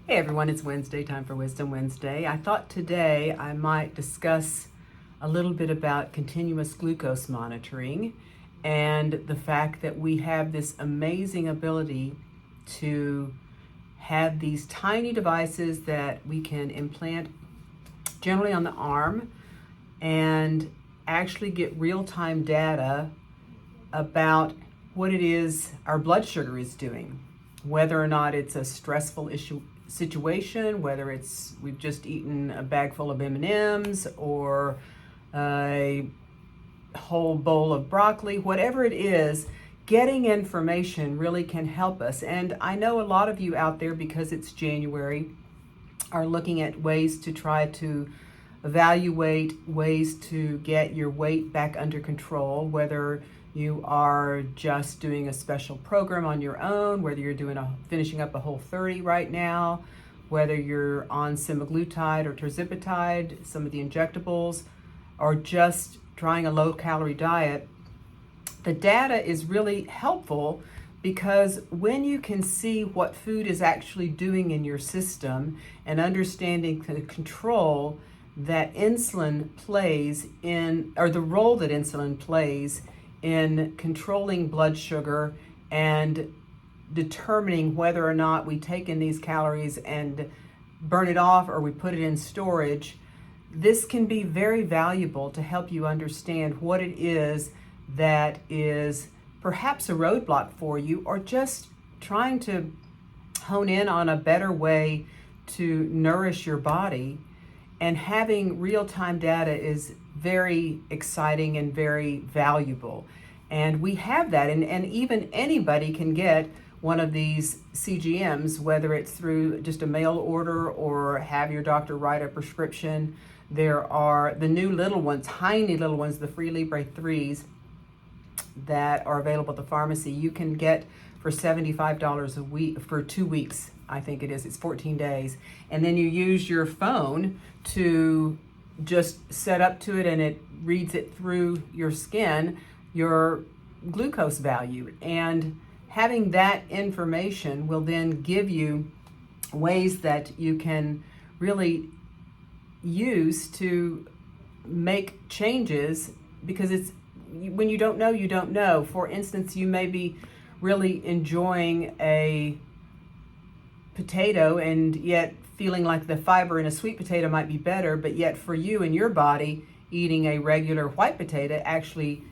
Hey everyone, it's Wednesday, time for Wisdom Wednesday. I thought today I might discuss a little bit about continuous glucose monitoring and the fact that we have this amazing ability to have these tiny devices that we can implant generally on the arm and actually get real-time data about what it is our blood sugar is doing, whether or not it's a stressful situation, whether it's we've just eaten a bag full of M&Ms or a whole bowl of broccoli, whatever it is, getting information really can help us. And I know a lot of you out there, because it's January, are looking at ways to try to evaluate ways to get your weight back under control, whether you are just doing a special program on your own, whether you're finishing up a Whole30 right now, whether you're on semaglutide or tirzepatide, some of the injectables, or just trying a low-calorie diet. The data is really helpful because when you can see what food is actually doing in your system and understanding the control that insulin plays in, or the role that insulin plays in controlling blood sugar and determining whether or not we take in these calories and burn it off or we put it in storage, this can be very valuable to help you understand what it is that is perhaps a roadblock for you, or just trying to hone in on a better way to nourish your body. And having real-time data is very exciting and very valuable. And we have that, and even anybody can get one of these CGMs, whether it's through just a mail order or have your doctor write a prescription. There are the new little ones, tiny little ones, the Free Libre 3s that are available at the pharmacy. You can get for $75 a week for 2 weeks. I think it is. It's 14 days. And then you use your phone to just set up to it, and it reads it through your skin, your glucose value. And having that information will then give you ways that you can really use to make changes, because it's when you don't know, you don't know. For instance, you may be really enjoying a potato and yet feeling like the fiber in a sweet potato might be better, but yet for you and your body, eating a regular white potato actually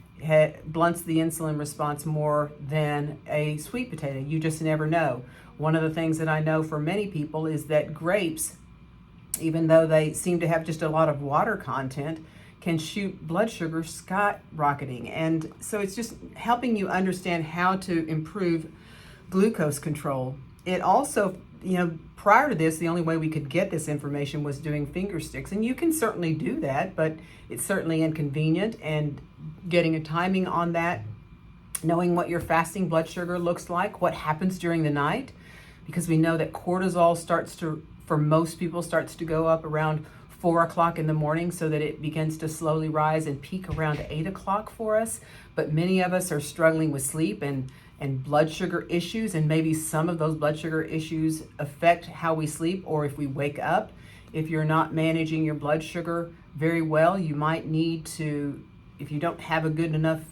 blunts the insulin response more than a sweet potato. You just never know. One of the things that I know for many people is that grapes, even though they seem to have just a lot of water content, can shoot blood sugar skyrocketing. And so it's just helping you understand how to improve glucose control. It also, prior to this, the only way we could get this information was doing finger sticks. And you can certainly do that, but it's certainly inconvenient. And getting a timing on that, knowing what your fasting blood sugar looks like, what happens during the night, because we know that cortisol for most people, starts to go up around 4 o'clock in the morning, so that it begins to slowly rise and peak around 8 o'clock for us. But many of us are struggling with sleep and blood sugar issues, and maybe some of those blood sugar issues affect how we sleep or if we wake up. If you're not managing your blood sugar very well, you might need to, if you don't have a good enough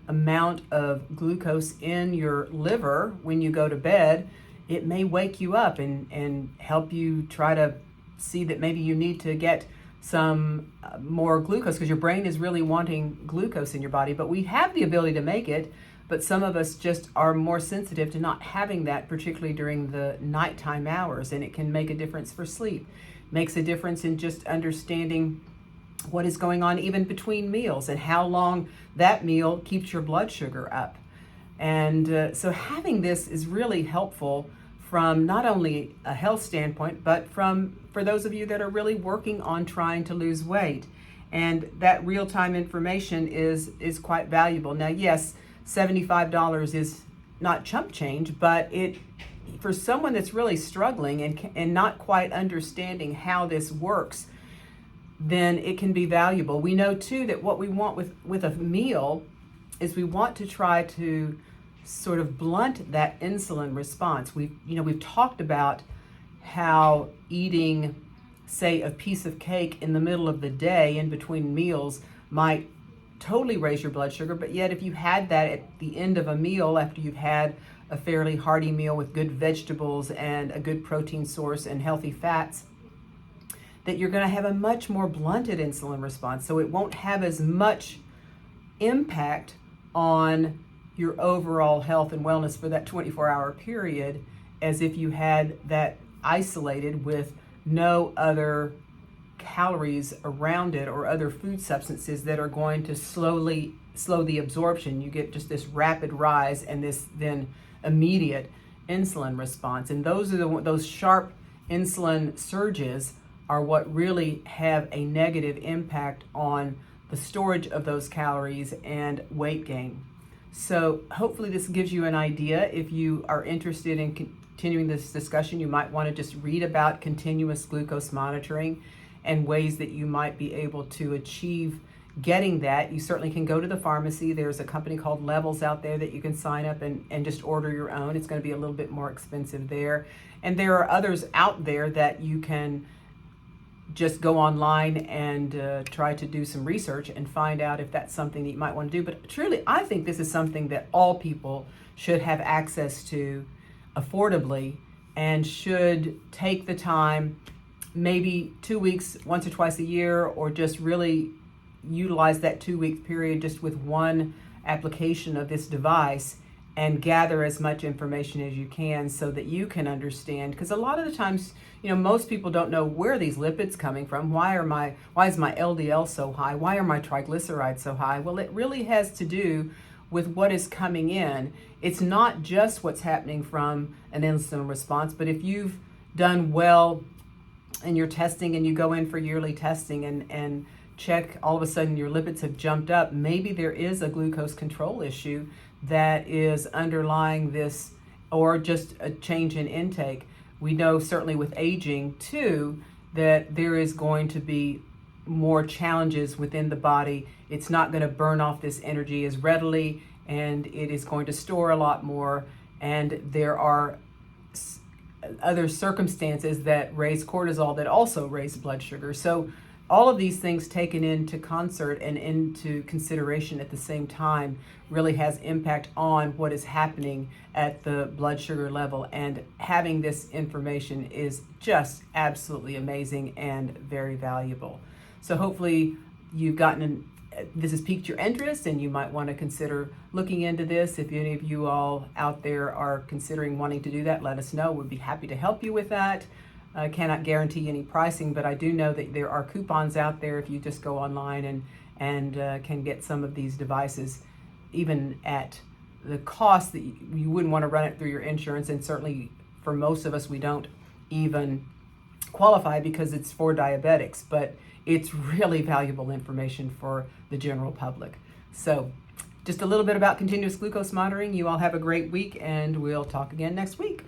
amount of glucose in your liver when you go to bed, it may wake you up and help you try to see that maybe you need to get some more glucose, because your brain is really wanting glucose in your body. But we have the ability to make it, but some of us just are more sensitive to not having that, particularly during the nighttime hours, and it can make a difference for sleep. Makes a difference in just understanding what is going on even between meals and how long that meal keeps your blood sugar up. And so having this is really helpful from not only a health standpoint, but for those of you that are really working on trying to lose weight. And that real-time information is quite valuable. Now, yes, $75 is not chump change, but for someone that's really struggling and not quite understanding how this works, then it can be valuable. We know too that what we want with a meal is we want to try to sort of blunt that insulin response. We've talked about how eating, say, a piece of cake in the middle of the day in between meals might totally raise your blood sugar, but yet if you had that at the end of a meal after you've had a fairly hearty meal with good vegetables and a good protein source and healthy fats, that you're going to have a much more blunted insulin response. So it won't have as much impact on your overall health and wellness for that 24-hour period as if you had that isolated with no other calories around it or other food substances that are going to slow the absorption. You get just this rapid rise and this then immediate insulin response. And those are those sharp insulin surges are what really have a negative impact on the storage of those calories and weight gain. So hopefully this gives you an idea. If you are interested in continuing this discussion, you might want to just read about continuous glucose monitoring and ways that you might be able to achieve getting that. You certainly can go to the pharmacy. There's a company called Levels out there that you can sign up and just order your own. It's going to be a little bit more expensive there. And there are others out there that you can just go online and try to do some research and find out if that's something that you might want to do. But truly, I think this is something that all people should have access to affordably and should take the time, maybe 2 weeks, once or twice a year, or just really utilize that 2 week period just with one application of this device and gather as much information as you can so that you can understand. Because a lot of the times, most people don't know where are these lipids coming from. Why is my LDL so high? Why are my triglycerides so high? Well, it really has to do with what is coming in. It's not just what's happening from an insulin response, but if you've done well in your testing and you go in for yearly testing and check, all of a sudden your lipids have jumped up, maybe there is a glucose control issue that is underlying this, or just a change in intake. We know certainly with aging too that there is going to be more challenges within the body. It's not going to burn off this energy as readily, and it is going to store a lot more. And there are other circumstances that raise cortisol that also raise blood sugar. So all of these things taken into concert and into consideration at the same time really has impact on what is happening at the blood sugar level. And having this information is just absolutely amazing and very valuable. So hopefully you've this has piqued your interest and you might want to consider looking into this. If any of you all out there are considering wanting to do that, let us know. We'd be happy to help you with that. I cannot guarantee any pricing, but I do know that there are coupons out there if you just go online and can get some of these devices, even at the cost that you wouldn't want to run it through your insurance. And certainly for most of us, we don't even qualify because it's for diabetics, but it's really valuable information for the general public. So just a little bit about continuous glucose monitoring. You all have a great week, and we'll talk again next week.